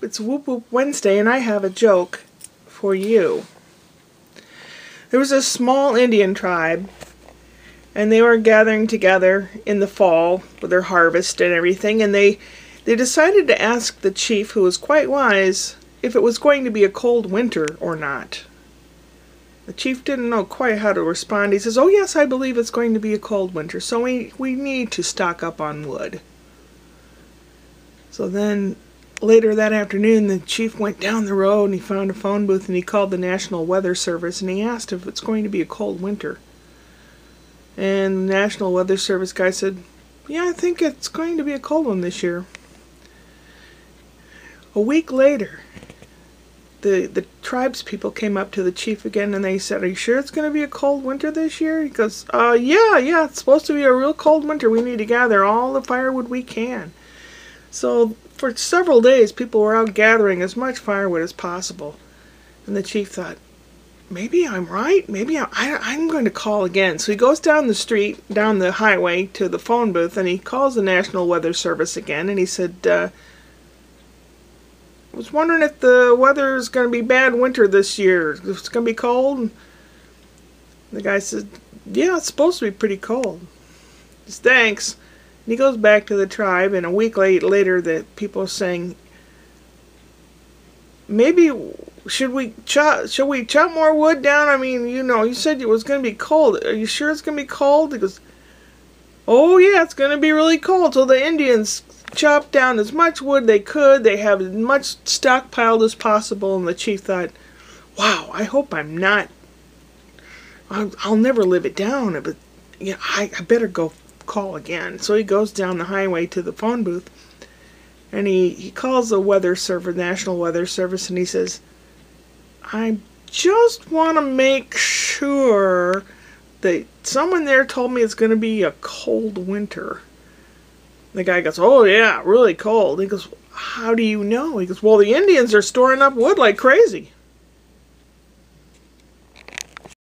It's Woop Woop Wednesday, and I have a joke for you. There was a small Indian tribe, and they were gathering together in the fall with their harvest and everything, and they decided to ask the chief, who was quite wise, if it was going to be a cold winter or not. The chief didn't know quite how to respond. He says, "Oh yes, I believe it's going to be a cold winter, so we need to stock up on wood." So then later that afternoon, the chief went down the road and he found a phone booth and he called the National Weather Service and he asked if it's going to be a cold winter. And the National Weather Service guy said, "Yeah, I think it's going to be a cold one this year." A week later, the tribes people came up to the chief again and they said, "Are you sure it's going to be a cold winter this year?" He goes, yeah, it's supposed to be a real cold winter. We need to gather all the firewood we can." So for several days, people were out gathering as much firewood as possible. And the chief thought, maybe I'm right. Maybe I'm going to call again. So he goes down the street, down the highway to the phone booth, and he calls the National Weather Service again. And he said, I was wondering if the weather is going to be bad winter this year. If it's going to be cold. And the guy said, "Yeah, it's supposed to be pretty cold." He says, "Thanks." And he goes back to the tribe, and a week later the people are saying, "Maybe should we chop more wood down? I mean, you said it was going to be cold. Are you sure it's going to be cold?" He goes, "Oh yeah, it's going to be really cold." So the Indians chopped down as much wood they could. They have as much stockpiled as possible, and the chief thought, "Wow, I hope I'm not. I'll never live it down, but I better go call again." So he goes down the highway to the phone booth and he calls the weather service, National Weather Service, and he says, "I just want to make sure that someone there told me it's going to be a cold winter." The guy goes, "Oh yeah, really cold." He goes, "How do you know?" He goes, "Well, the Indians are storing up wood like crazy."